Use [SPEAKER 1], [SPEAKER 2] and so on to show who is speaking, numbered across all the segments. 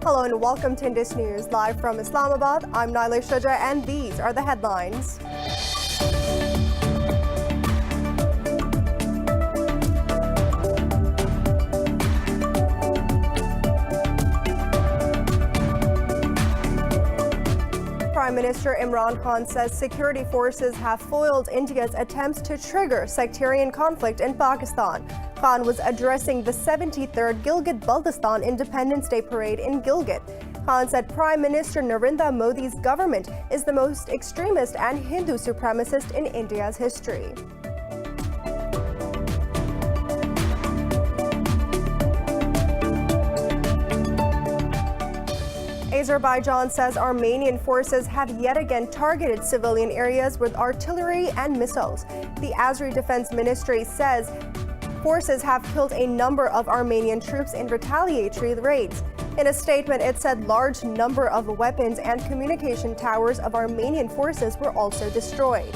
[SPEAKER 1] Hello and welcome to Indus News, live from Islamabad. I'm Naila Shuja and these are the headlines. Prime Minister Imran Khan says security forces have foiled India's attempts to trigger sectarian conflict in Pakistan. Khan was addressing the 73rd Gilgit-Baltistan Independence Day parade in Gilgit. Khan said Prime Minister Narendra Modi's government is the most extremist and Hindu supremacist in India's history. Azerbaijan says Armenian forces have yet again targeted civilian areas with artillery and missiles. The Azeri Defense Ministry says forces have killed a number of Armenian troops in retaliatory raids. In a statement, it said large number of weapons and communication towers of Armenian forces were also destroyed.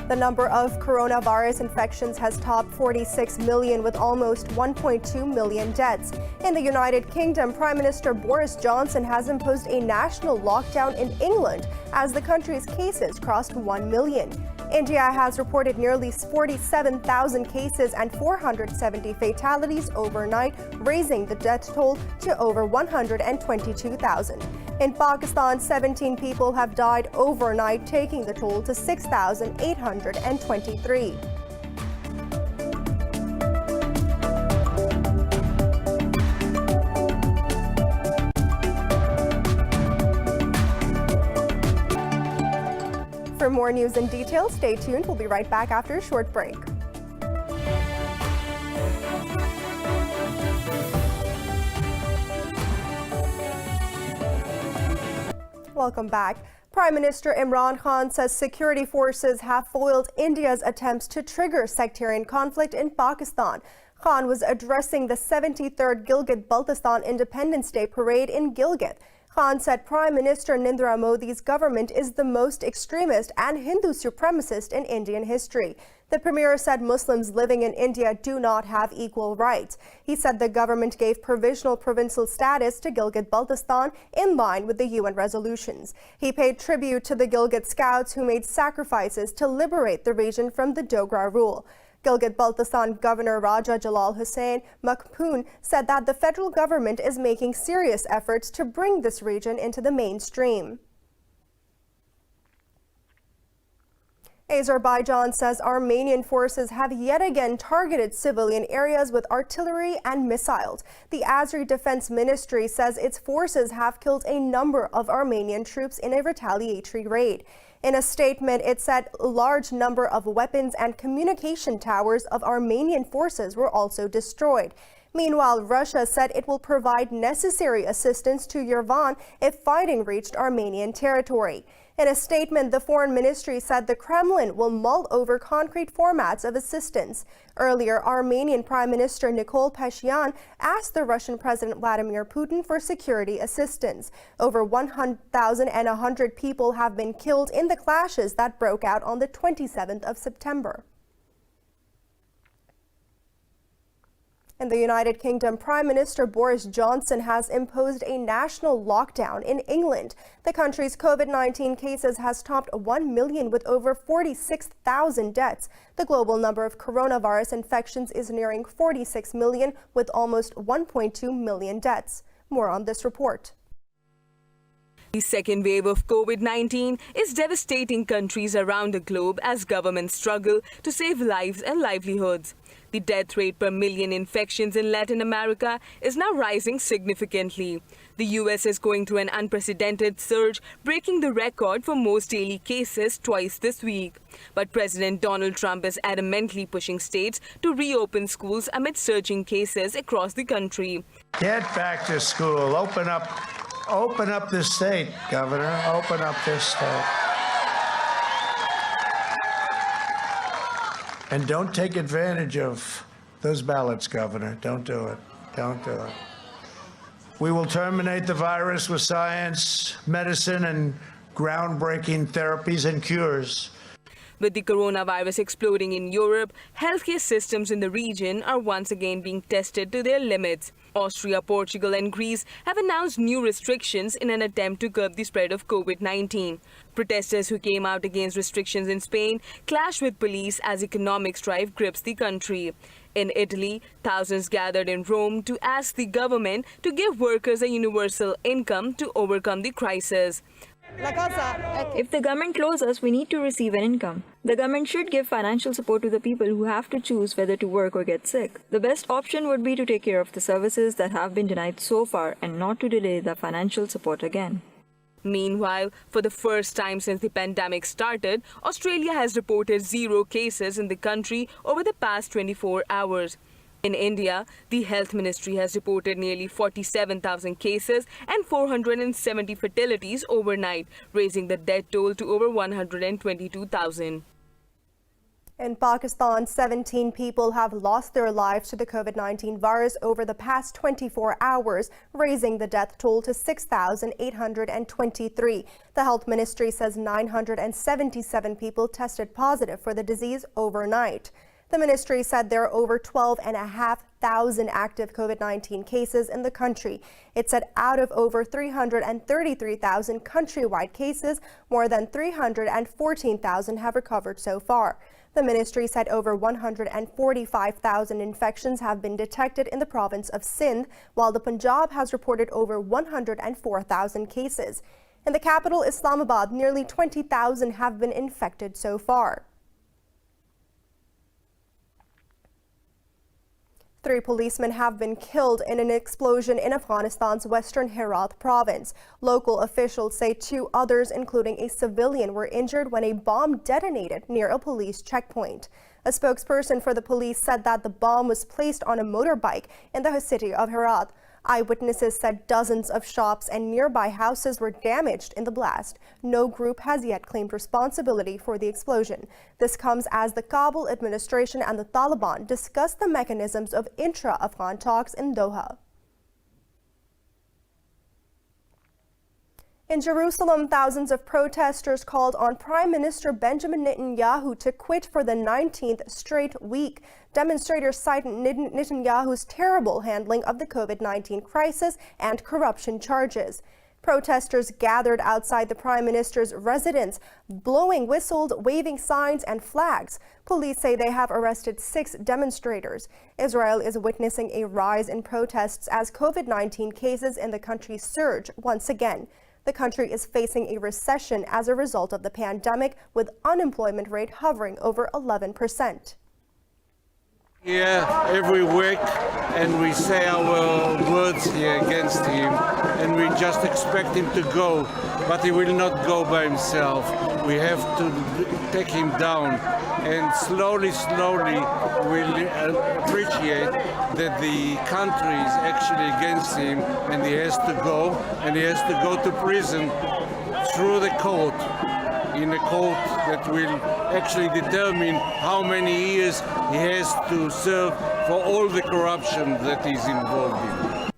[SPEAKER 1] The number of coronavirus infections has topped 46 million with almost 1.2 million deaths. In the United Kingdom, Prime Minister Boris Johnson has imposed a national lockdown in England as the country's cases crossed 1 million. India has reported nearly 47,000 cases and 470 fatalities overnight, raising the death toll to over 122,000. In Pakistan, 17 people have died overnight, taking the toll to 6,823. For more news and details, stay tuned. We'll be right back after a short break. Welcome back. Prime Minister Imran Khan says security forces have foiled India's attempts to trigger sectarian conflict in Pakistan. Khan was addressing the 73rd Gilgit-Baltistan Independence Day parade in Gilgit. Khan said Prime Minister Narendra Modi's government is the most extremist and Hindu supremacist in Indian history. The premier said Muslims living in India do not have equal rights. He said the government gave provisional provincial status to Gilgit-Baltistan in line with the UN resolutions. He paid tribute to the Gilgit scouts who made sacrifices to liberate the region from the Dogra rule. Gilgit-Baltistan Governor Raja Jalal Hussain Makpoon said that the federal government is making serious efforts to bring this region into the mainstream. Azerbaijan says Armenian forces have yet again targeted civilian areas with artillery and missiles. The Azeri Defense Ministry says its forces have killed a number of Armenian troops in a retaliatory raid. In a statement, it said a large number of weapons and communication towers of Armenian forces were also destroyed. Meanwhile, Russia said it will provide necessary assistance to Yerevan if fighting reached Armenian territory. In a statement, the Foreign Ministry said the Kremlin will mull over concrete formats of assistance. Earlier, Armenian Prime Minister Nikol Pashinyan asked the Russian President Vladimir Putin for security assistance. Over 1,100 people have been killed in the clashes that broke out on the 27th of September. In the United Kingdom, Prime Minister Boris Johnson has imposed a national lockdown in England. The country's COVID-19 cases has topped 1 million with over 46,000 deaths. The global number of coronavirus infections is nearing 46 million with almost 1.2 million deaths. More on this report.
[SPEAKER 2] The second wave of COVID-19 is devastating countries around the globe as governments struggle to save lives and livelihoods. The death rate per million infections in Latin America is now rising significantly. The US is going through an unprecedented surge, breaking the record for most daily cases twice this week. But President Donald Trump is adamantly pushing states to reopen schools amid surging cases across the country.
[SPEAKER 3] Get back to school. Open up the state, Governor. Open up this state. And don't take advantage of those ballots, Governor. Don't do it. Don't do it. We will terminate the virus with science, medicine, and groundbreaking therapies and cures.
[SPEAKER 2] With the coronavirus exploding in Europe, healthcare systems in the region are once again being tested to their limits. Austria, Portugal and Greece have announced new restrictions in an attempt to curb the spread of COVID-19. Protesters who came out against restrictions in Spain clashed with police as economic strife grips the country. In Italy, thousands gathered in Rome to ask the government to give workers a universal income to overcome the crisis.
[SPEAKER 4] If the government closes us, we need to receive an income. The government should give financial support to the people who have to choose whether to work or get sick. The best option would be to take care of the services that have been denied so far and not to delay the financial support again.
[SPEAKER 2] Meanwhile, for the first time since the pandemic started, Australia has reported 0 cases in the country over the past 24 hours. In India, the Health Ministry has reported nearly 47,000 cases and 470 fatalities overnight, raising the death toll to over 122,000.
[SPEAKER 1] In Pakistan, 17 people have lost their lives to the COVID-19 virus over the past 24 hours, raising the death toll to 6,823. The Health Ministry says 977 people tested positive for the disease overnight. The ministry said there are over 12,500 active COVID-19 cases in the country. It said out of over 333,000 countrywide cases, more than 314,000 have recovered so far. The ministry said over 145,000 infections have been detected in the province of Sindh, while the Punjab has reported over 104,000 cases. In the capital, Islamabad, nearly 20,000 have been infected so far. 3 policemen have been killed in an explosion in Afghanistan's western Herat province. Local officials say 2 others, including a civilian, were injured when a bomb detonated near a police checkpoint. A spokesperson for the police said that the bomb was placed on a motorbike in the city of Herat. Eyewitnesses said dozens of shops and nearby houses were damaged in the blast. No group has yet claimed responsibility for the explosion. This comes as the Kabul administration and the Taliban discuss the mechanisms of intra-Afghan talks in Doha. In Jerusalem, thousands of protesters called on Prime Minister Benjamin Netanyahu to quit for the 19th straight week. Demonstrators cite Netanyahu's terrible handling of the COVID-19 crisis and corruption charges. Protesters gathered outside the Prime Minister's residence, blowing whistles, waving signs and flags. Police say they have arrested 6 demonstrators. Israel is witnessing a rise in protests as COVID-19 cases in the country surge once again. The country is facing a recession as a result of the pandemic, with unemployment rate hovering over 11%.
[SPEAKER 5] Here every week, and we say our words here against him, and we just expect him to go, but he will not go by himself. We have to take him down, and slowly we'll appreciate that the country is actually against him, and he has to go, and he has to go to prison through the court, in a court that will actually determine how many years he has to serve for all the corruption that he's involved in.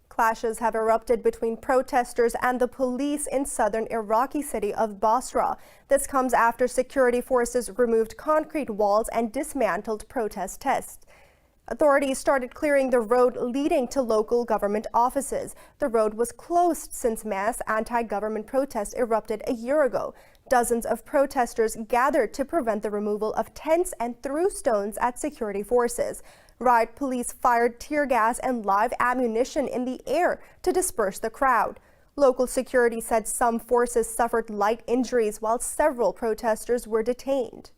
[SPEAKER 1] Clashes have erupted between protesters and the police in southern Iraqi city of Basra. This comes after security forces removed concrete walls and dismantled protest tents. Authorities started clearing the road leading to local government offices. The road was closed since mass anti-government protests erupted a year ago. Dozens of protesters gathered to prevent the removal of tents and threw stones at security forces. Riot police fired tear gas and live ammunition in the air to disperse the crowd. Local security said some forces suffered light injuries while several protesters were detained.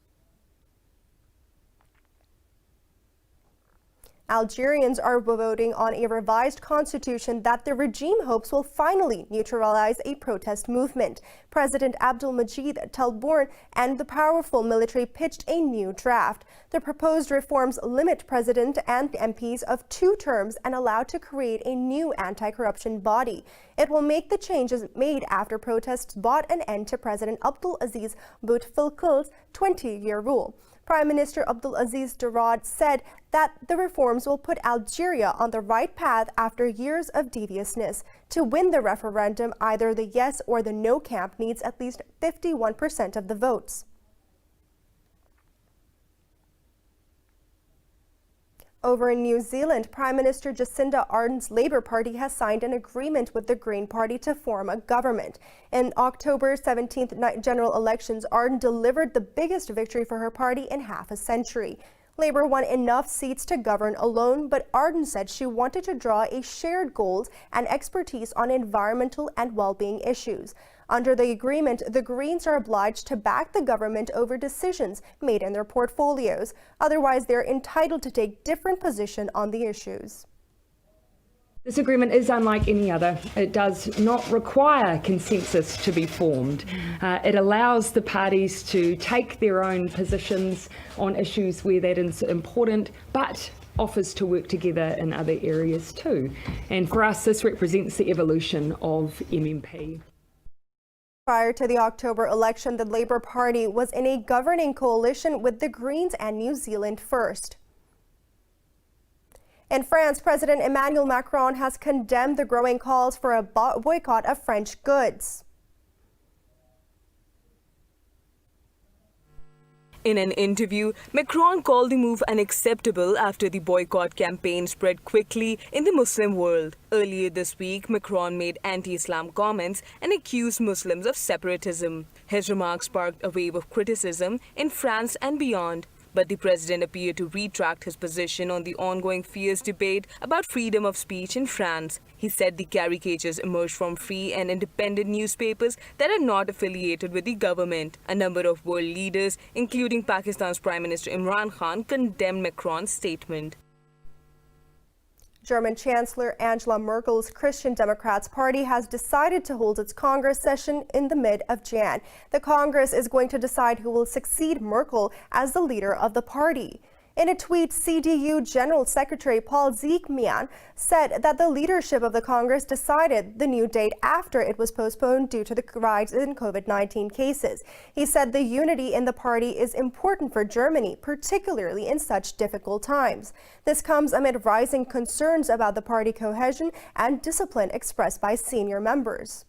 [SPEAKER 1] Algerians are voting on a revised constitution that the regime hopes will finally neutralize a protest movement. President Abdelmajid Tebboune and the powerful military pitched a new draft. The proposed reforms limit president and MPs of 2 terms and allow to create a new anti-corruption body. It will make the changes made after protests brought an end to President Abdelaziz Bouteflika's 20-year rule. Prime Minister Abdelaziz Darad said that the reforms will put Algeria on the right path after years of deviousness. To win the referendum, either the yes or the no camp needs at least 51% of the votes. Over in New Zealand, Prime Minister Jacinda Ardern's Labour Party has signed an agreement with the Green Party to form a government. In October 17th general elections, Ardern delivered the biggest victory for her party in half a century. Labour won enough seats to govern alone, but Ardern said she wanted to draw a shared goals and expertise on environmental and well-being issues. Under the agreement, the Greens are obliged to back the government over decisions made in their portfolios. Otherwise, they're entitled to take different position on the issues.
[SPEAKER 6] This agreement is unlike any other. It does not require consensus to be formed. It allows the parties to take their own positions on issues where that is important, but offers to work together in other areas too. And for us, this represents the evolution of MMP.
[SPEAKER 1] Prior to the October election, the Labour Party was in a governing coalition with the Greens and New Zealand First. In France, President Emmanuel Macron has condemned the growing calls for a boycott of French goods.
[SPEAKER 2] In an interview, Macron called the move unacceptable after the boycott campaign spread quickly in the Muslim world. Earlier this week, Macron made anti-Islam comments and accused Muslims of separatism. His remarks sparked a wave of criticism in France and beyond. But the president appeared to retract his position on the ongoing fierce debate about freedom of speech in France. He said the caricatures emerged from free and independent newspapers that are not affiliated with the government. A number of world leaders, including Pakistan's Prime Minister Imran Khan, condemned Macron's statement.
[SPEAKER 1] German Chancellor Angela Merkel's Christian Democrats Party has decided to hold its Congress session in the mid of Jan. The Congress is going to decide who will succeed Merkel as the leader of the party. In a tweet, CDU General Secretary Paul Ziegmian said that the leadership of the Congress decided the new date after it was postponed due to the rise in COVID-19 cases. He said the unity in the party is important for Germany, particularly in such difficult times. This comes amid rising concerns about the party cohesion and discipline expressed by senior members.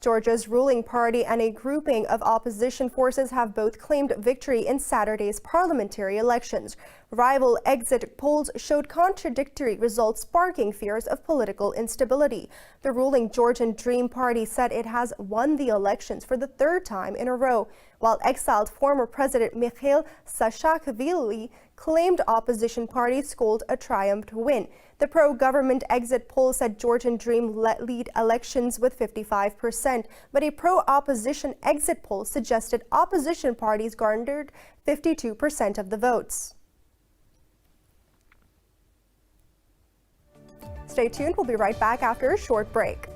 [SPEAKER 1] Georgia's ruling party and a grouping of opposition forces have both claimed victory in Saturday's parliamentary elections. Rival exit polls showed contradictory results, sparking fears of political instability. The ruling Georgian Dream Party said it has won the elections for the third time in a row, while exiled former President Mikhail Saakashvili claimed opposition parties scored a triumph win. The pro-government exit poll said Georgian Dream lead elections with 55%, but a pro-opposition exit poll suggested opposition parties garnered 52% of the votes. Stay tuned, we'll be right back after a short break.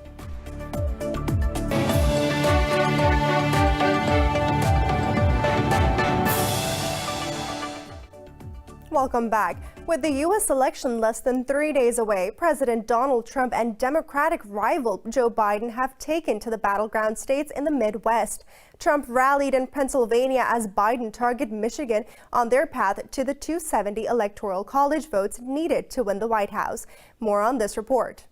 [SPEAKER 1] Welcome back. With the U.S. election less than 3 days away, President Donald Trump and Democratic rival Joe Biden have taken to the battleground states in the Midwest. Trump rallied in Pennsylvania as Biden targeted Michigan on their path to the 270 Electoral College votes needed to win the White House. More on this report.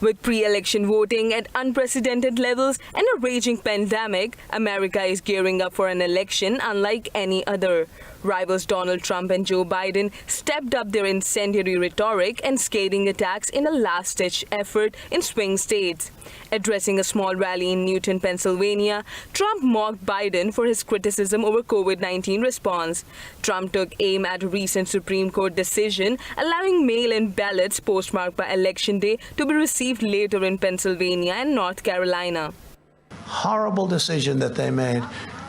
[SPEAKER 2] With pre-election voting at unprecedented levels and a raging pandemic, America is gearing up for an election unlike any other. Rivals Donald Trump and Joe Biden stepped up their incendiary rhetoric and scathing attacks in a last-ditch effort in swing states. Addressing a small rally in Newton, Pennsylvania, Trump mocked Biden for his criticism over COVID-19 response. Trump took aim at a recent Supreme Court decision allowing mail-in ballots postmarked by Election Day to be received later in Pennsylvania and North Carolina.
[SPEAKER 3] Horrible decision that they made.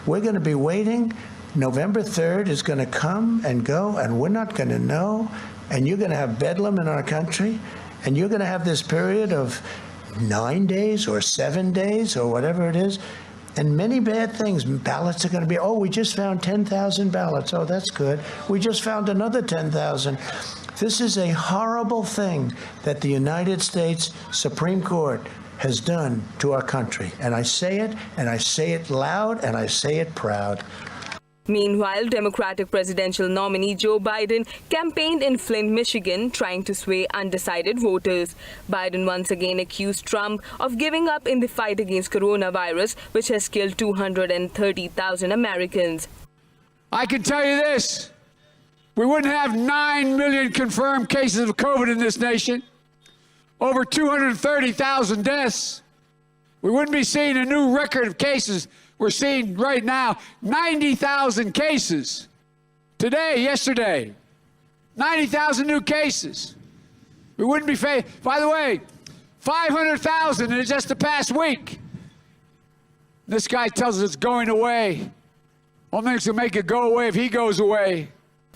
[SPEAKER 3] We're going to be waiting. November 3rd is going to come and go, and we're not going to know. And you're going to have bedlam in our country, and you're going to have this period of 9 days or 7 days or whatever it is, and many bad things. Ballots are going to be, oh, we just found 10,000 ballots. Oh, that's good. We just found another 10,000. This is a horrible thing that the United States Supreme Court has done to our country. And I say it loud, and I say it proud.
[SPEAKER 2] Meanwhile, Democratic presidential nominee Joe Biden campaigned in Flint, Michigan, trying to sway undecided voters. Biden once again accused Trump of giving up in the fight against coronavirus, which has killed 230,000 Americans.
[SPEAKER 7] I can tell you this, we wouldn't have 9 million confirmed cases of COVID in this nation, over 230,000 deaths. We wouldn't be seeing a new record of cases. We're seeing right now 90,000 cases. Today, yesterday, 90,000 new cases. We wouldn't be by the way, 500,000 in just the past week. This guy tells us it's going away. Only thing's to make it go away if he goes away.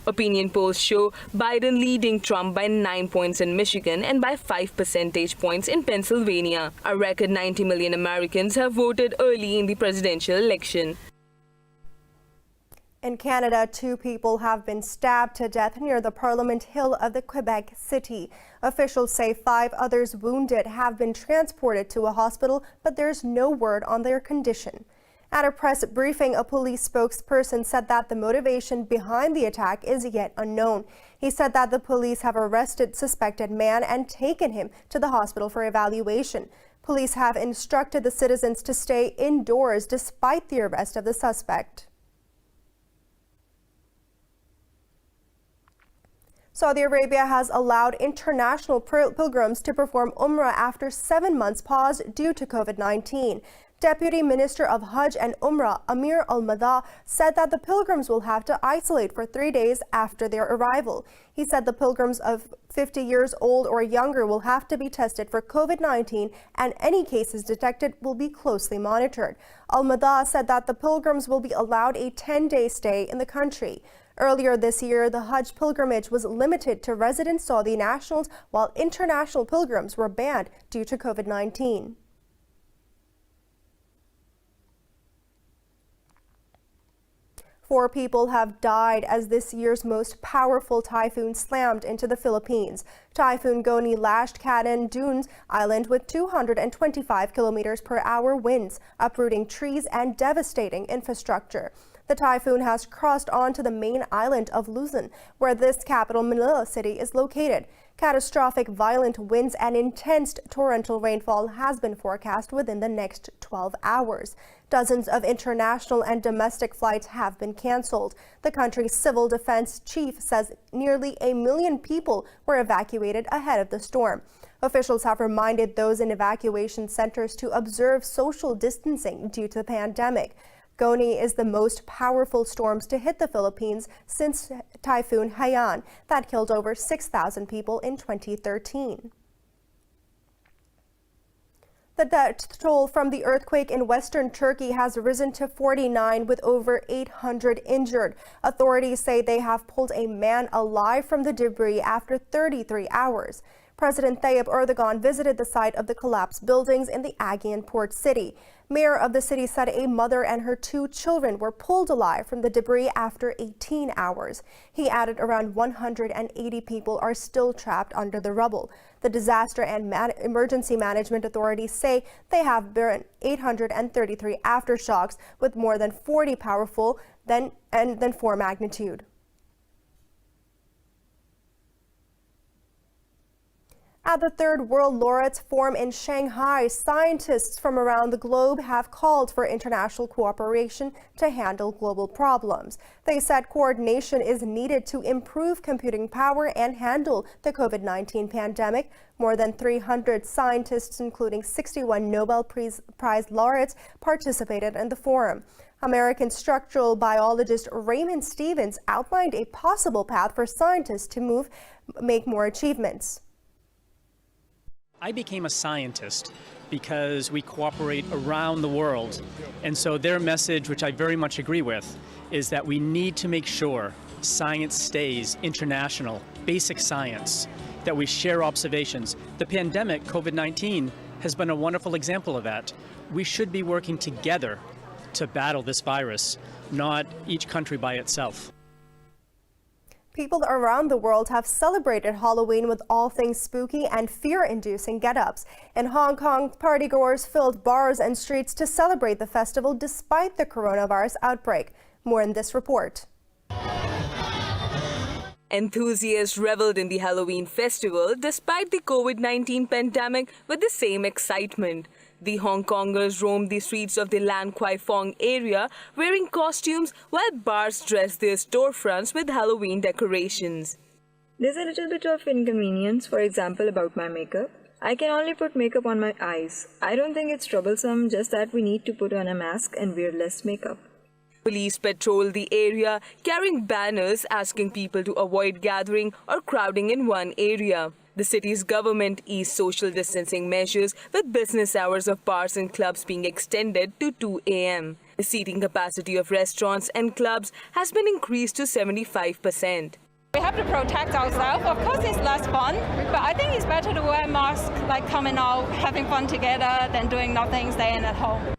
[SPEAKER 2] Opinion polls show Biden leading Trump by 9 points in Michigan and by 5 percentage points in Pennsylvania. A record 90 million Americans have voted early in the presidential election.
[SPEAKER 1] In Canada, 2 people have been stabbed to death near the Parliament Hill of the Quebec City. Officials say 5 others wounded have been transported to a hospital, but there's no word on their condition. At a press briefing, a police spokesperson said that the motivation behind the attack is yet unknown. He said that the police have arrested suspected man and taken him to the hospital for evaluation. Police have instructed the citizens to stay indoors despite the arrest of the suspect. Saudi Arabia has allowed international pilgrims to perform UMRAH after 7 months pause due to COVID-19. Deputy Minister of Hajj and UMRAH Amir Al-Madha said that the pilgrims will have to isolate for 3 days after their arrival. He said the pilgrims of 50 years old or younger will have to be tested for COVID-19 and any cases detected will be closely monitored. Al-Madha said that the pilgrims will be allowed a 10-day stay in the country. Earlier this year, the Hajj pilgrimage was limited to resident Saudi nationals, while international pilgrims were banned due to COVID-19. Four people have died as this year's most powerful typhoon slammed into the Philippines. Typhoon Goni lashed Cadan Dunes Island with 225 kilometers per hour winds, uprooting trees and devastating infrastructure. The typhoon has crossed onto the main island of Luzon, where this capital Manila city is located. Catastrophic violent winds and intense torrential rainfall has been forecast within the next 12 hours. Dozens of international and domestic flights have been canceled. The country's civil defense chief says nearly 1 million people were evacuated ahead of the storm. Officials have reminded those in evacuation centers to observe social distancing due to the pandemic. Goni is the most powerful storms to hit the Philippines since Typhoon Haiyan that killed over 6,000 people in 2013. The death toll from the earthquake in western Turkey has risen to 49 with over 800 injured. Authorities say they have pulled a man alive from the debris after 33 hours. President Tayyip Erdogan visited the site of the collapsed buildings in the Aegean port city. Mayor of the city said a mother and her 2 children were pulled alive from the debris after 18 hours. He added around 180 people are still trapped under the rubble. The Disaster and Emergency Management Authorities say they have been 833 aftershocks with more than 40 powerful than 4 magnitude. At the Third World Laureates Forum in Shanghai, scientists from around the globe have called for international cooperation to handle global problems. They said coordination is needed to improve computing power and handle the COVID-19 pandemic. More than 300 scientists, including 61 Nobel Prize laureates, participated in the forum. American structural biologist Raymond Stevens outlined a possible path for scientists to make more achievements.
[SPEAKER 8] I became a scientist because we cooperate around the world. And so their message, which I very much agree with, is that we need to make sure science stays international, basic science, that we share observations. The pandemic, COVID-19, has been a wonderful example of that. We should be working together to battle this virus, not each country by itself.
[SPEAKER 1] People around the world have celebrated Halloween with all things spooky and fear-inducing get-ups. In Hong Kong, partygoers filled bars and streets to celebrate the festival despite the coronavirus outbreak. More in this report.
[SPEAKER 2] Enthusiasts reveled in the Halloween festival despite the COVID-19 pandemic with the same excitement. The Hong Kongers roamed the streets of the Lan Kwai Fong area wearing costumes while bars dressed their storefronts with Halloween decorations.
[SPEAKER 4] There's a little bit of inconvenience, for example, about my makeup. I can only put makeup on my eyes. I don't think it's troublesome, just that we need to put on a mask and wear less makeup.
[SPEAKER 2] Police patrolled the area, carrying banners asking people to avoid gathering or crowding in one area. The city's government eased social distancing measures with business hours of bars and clubs being extended to 2 a.m. The seating capacity of restaurants and clubs has been increased to 75%.
[SPEAKER 9] We have to protect ourselves. Of course, it's less fun, but I think it's better to wear a mask, like coming out, having fun together, than doing nothing, staying at home.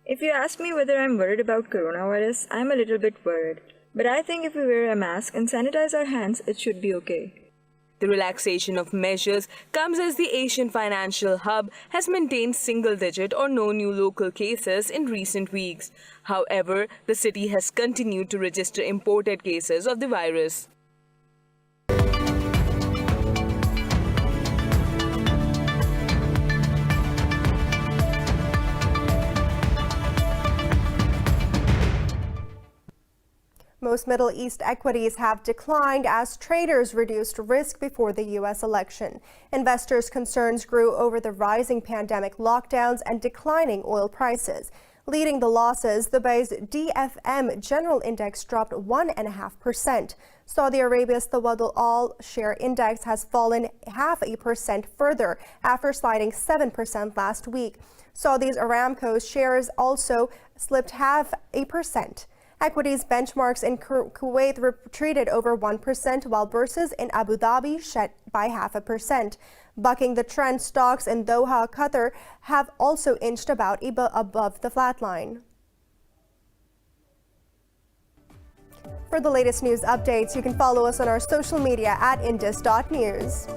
[SPEAKER 4] If you ask me whether I'm worried about coronavirus, I'm a little bit worried. But I think if we wear a mask and sanitize our hands, it should be okay.
[SPEAKER 2] The relaxation of measures comes as the Asian financial hub has maintained single-digit or no new local cases in recent weeks. However, the city has continued to register imported cases of the virus.
[SPEAKER 1] Most Middle East equities have declined as traders reduced risk before the U.S. election. Investors' concerns grew over the rising pandemic lockdowns and declining oil prices. Leading the losses, Dubai's DFM General Index dropped 1.5%. Saudi Arabia's Tawadul All-Share Index has fallen 0.5% further after sliding 7% last week. Saudi's Aramco's shares also slipped 0.5%. Equities benchmarks in Kuwait retreated over 1%, while bourses in Abu Dhabi shed by 0.5%. Bucking the trend, stocks in Doha, Qatar have also inched about above the flat line. For the latest news updates, you can follow us on our social media at Indus.News.